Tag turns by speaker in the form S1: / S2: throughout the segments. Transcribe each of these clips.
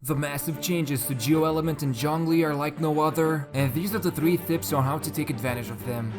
S1: The massive changes to Geo Element and Zhongli are like no other, and these are the 3 tips on how to take advantage of them.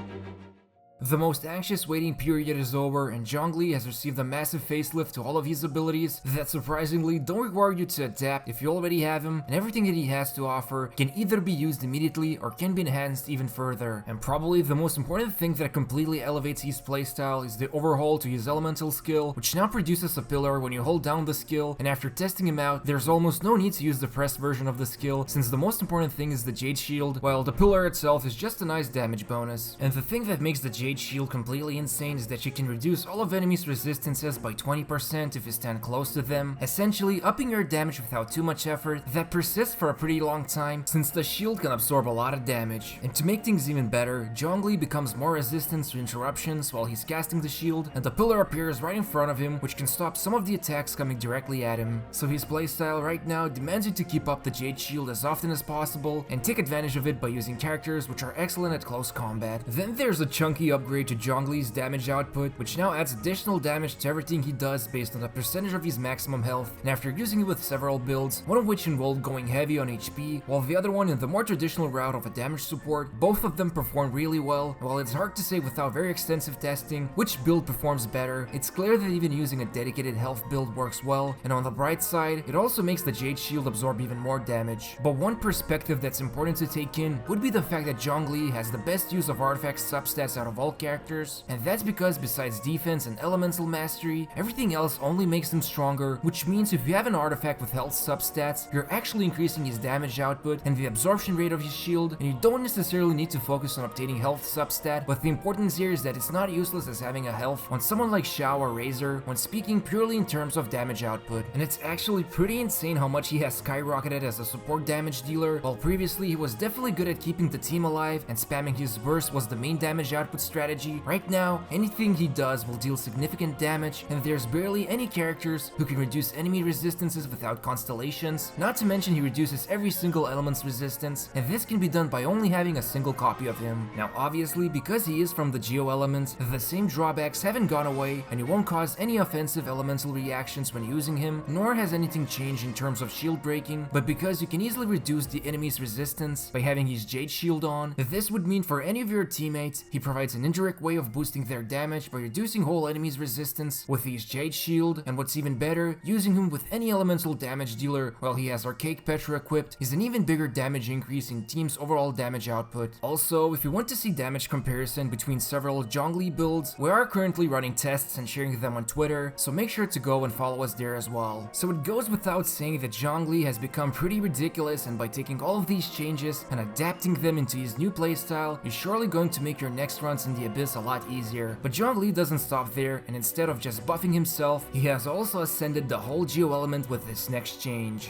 S1: The most anxious waiting period is over, and Zhongli has received a massive facelift to all of his abilities that surprisingly don't require you to adapt if you already have him, and everything that he has to offer can either be used immediately or can be enhanced even further. And probably the most important thing that completely elevates his playstyle is the overhaul to his elemental skill, which now produces a pillar when you hold down the skill, and after testing him out, there's almost no need to use the pressed version of the skill, since the most important thing is the Jade Shield, while the pillar itself is just a nice damage bonus. And the thing that makes the Jade Shield completely insane is that you can reduce all of enemies' resistances by 20% if you stand close to them, essentially upping your damage without too much effort that persists for a pretty long time, since the shield can absorb a lot of damage. And to make things even better, Zhongli becomes more resistant to interruptions while he's casting the shield, and the pillar appears right in front of him, which can stop some of the attacks coming directly at him. So his playstyle right now demands you to keep up the Jade Shield as often as possible and take advantage of it by using characters which are excellent at close combat. Then there's a chunky upgrade to Zhongli's damage output, which now adds additional damage to everything he does based on the percentage of his maximum health, and after using it with several builds, one of which involved going heavy on HP, while the other one in the more traditional route of a damage support, both of them perform really well. While it's hard to say without very extensive testing which build performs better, it's clear that even using a dedicated health build works well, and on the bright side, it also makes the Jade Shield absorb even more damage. But one perspective that's important to take in would be the fact that Zhongli has the best use of artifact substats out of all characters, and that's because besides defense and elemental mastery, everything else only makes him stronger, which means if you have an artifact with health substats, you're actually increasing his damage output and the absorption rate of his shield, and you don't necessarily need to focus on obtaining health substat, but the importance here is that it's not useless as having a health on someone like Xiao or Razor when speaking purely in terms of damage output. And it's actually pretty insane how much he has skyrocketed as a support damage dealer, while previously he was definitely good at keeping the team alive and spamming his burst was the main damage output strategy. Right now, anything he does will deal significant damage, and there's barely any characters who can reduce enemy resistances without constellations, not to mention he reduces every single element's resistance, and this can be done by only having a single copy of him. Now obviously, because he is from the Geo element, the same drawbacks haven't gone away, and he won't cause any offensive elemental reactions when using him, nor has anything changed in terms of shield breaking, but because you can easily reduce the enemy's resistance by having his Jade Shield on, this would mean for any of your teammates, he provides an indirect way of boosting their damage by reducing whole enemy's resistance with his Jade Shield, and what's even better, using him with any elemental damage dealer while he has Archaic Petra equipped is an even bigger damage increase in team's overall damage output. Also, if you want to see damage comparison between several Zhongli builds, we are currently running tests and sharing them on Twitter, so make sure to go and follow us there as well. So it goes without saying that Zhongli has become pretty ridiculous, and by taking all of these changes and adapting them into his new playstyle, you're surely going to make your next runs in the Abyss a lot easier. But Zhongli doesn't stop there, and instead of just buffing himself, he has also ascended the whole Geo element with this next change.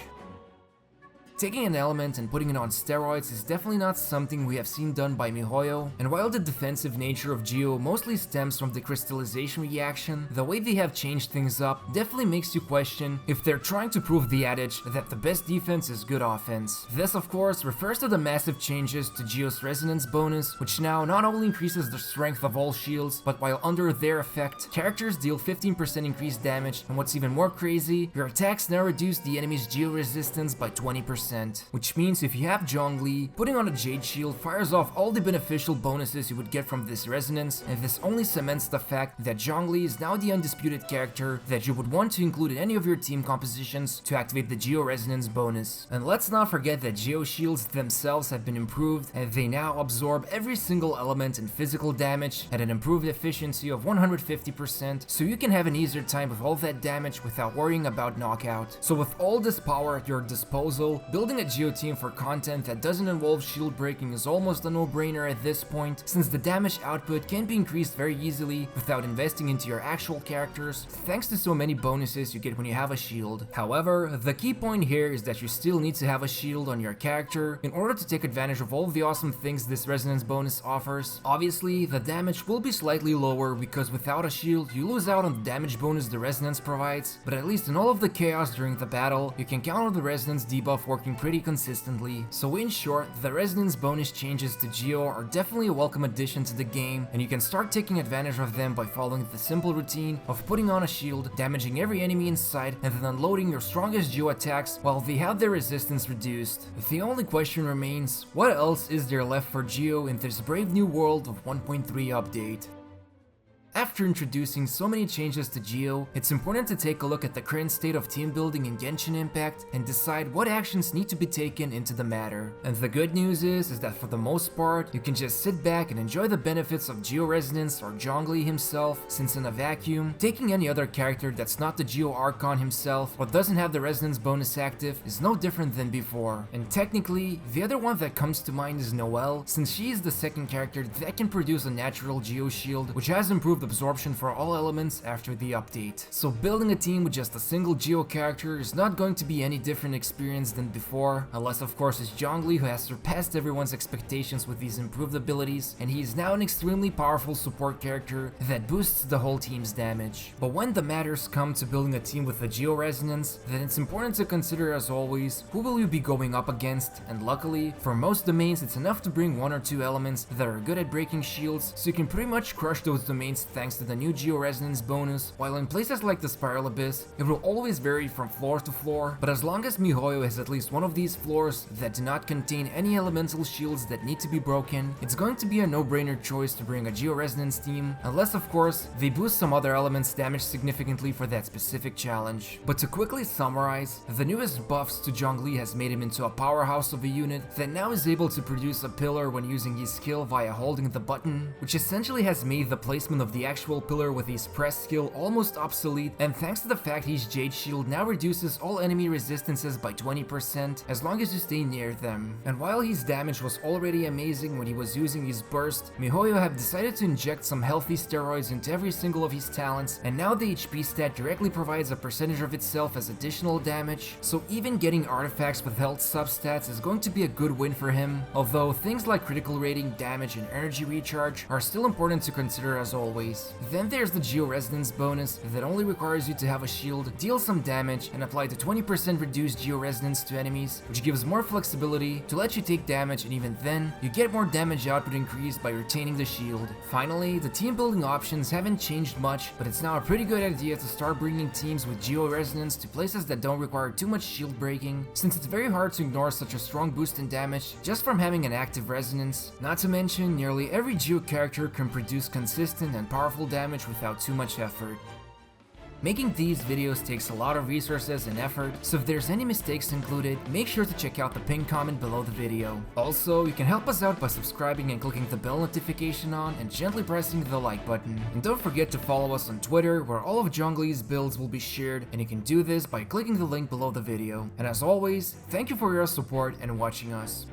S1: Taking an element and putting it on steroids is definitely not something we have seen done by MiHoYo, and while the defensive nature of Geo mostly stems from the crystallization reaction, the way they have changed things up definitely makes you question if they're trying to prove the adage that the best defense is good offense. This of course refers to the massive changes to Geo's resonance bonus, which now not only increases the strength of all shields, but while under their effect, characters deal 15% increased damage, and what's even more crazy, your attacks now reduce the enemy's Geo resistance by 20%. Which means if you have Zhongli, putting on a Jade Shield fires off all the beneficial bonuses you would get from this resonance, and this only cements the fact that Zhongli is now the undisputed character that you would want to include in any of your team compositions to activate the Geo Resonance bonus. And let's not forget that Geo Shields themselves have been improved, and they now absorb every single element and physical damage at an improved efficiency of 150%, so you can have an easier time with all that damage without worrying about knockout. So with all this power at your disposal, building a Geo team for content that doesn't involve shield breaking is almost a no-brainer at this point, since the damage output can be increased very easily without investing into your actual characters, thanks to so many bonuses you get when you have a shield. However, the key point here is that you still need to have a shield on your character in order to take advantage of all the awesome things this resonance bonus offers. Obviously, the damage will be slightly lower because without a shield, you lose out on the damage bonus the resonance provides, but at least in all of the chaos during the battle, you can count on the resonance debuff working working pretty consistently. So in short, the resonance bonus changes to Geo are definitely a welcome addition to the game, and you can start taking advantage of them by following the simple routine of putting on a shield, damaging every enemy in sight, and then unloading your strongest Geo attacks while they have their resistance reduced. The only question remains, what else is there left for Geo in this brave new world of 1.3 update? After introducing so many changes to Geo, it's important to take a look at the current state of team building in Genshin Impact and decide what actions need to be taken into the matter. And the good news is that for the most part, you can just sit back and enjoy the benefits of Geo Resonance or Zhongli himself, since in a vacuum, taking any other character that's not the Geo Archon himself or doesn't have the Resonance bonus active is no different than before. And technically, the other one that comes to mind is Noelle, since she is the second character that can produce a natural Geo Shield, which has improved absorption for all elements after the update. So building a team with just a single Geo character is not going to be any different experience than before, unless of course it's Zhongli, who has surpassed everyone's expectations with these improved abilities, and he is now an extremely powerful support character that boosts the whole team's damage. But when the matters come to building a team with a Geo Resonance, then it's important to consider, as always, who will you be going up against, and luckily, for most domains it's enough to bring one or two elements that are good at breaking shields, so you can pretty much crush those domains thanks to the new Geo Resonance bonus, while in places like the Spiral Abyss, it will always vary from floor to floor, but as long as MiHoYo has at least one of these floors that do not contain any elemental shields that need to be broken, it's going to be a no-brainer choice to bring a Geo Resonance team, unless of course, they boost some other elements' damage significantly for that specific challenge. But to quickly summarize, the newest buffs to Zhongli has made him into a powerhouse of a unit that now is able to produce a pillar when using his skill via holding the button, which essentially has made the placement of the actual pillar with his press skill almost obsolete, and thanks to the fact his Jade Shield now reduces all enemy resistances by 20% as long as you stay near them. And while his damage was already amazing when he was using his burst, MiHoYo have decided to inject some healthy steroids into every single of his talents, and now the HP stat directly provides a percentage of itself as additional damage, so even getting artifacts with health substats is going to be a good win for him, although things like critical rating, damage, and energy recharge are still important to consider as always. Then there's the Geo Resonance bonus that only requires you to have a shield, deal some damage, and apply the 20% reduced Geo Resonance to enemies, which gives more flexibility to let you take damage, and even then, you get more damage output increased by retaining the shield. Finally, the team building options haven't changed much, but it's now a pretty good idea to start bringing teams with Geo Resonance to places that don't require too much shield breaking, since it's very hard to ignore such a strong boost in damage just from having an active resonance. Not to mention, nearly every Geo character can produce consistent and powerful damage without too much effort. Making these videos takes a lot of resources and effort, so if there's any mistakes included, make sure to check out the pinned comment below the video. Also, you can help us out by subscribing and clicking the bell notification on and gently pressing the like button. And don't forget to follow us on Twitter, where all of Zhongli's builds will be shared, and you can do this by clicking the link below the video. And as always, thank you for your support and watching us.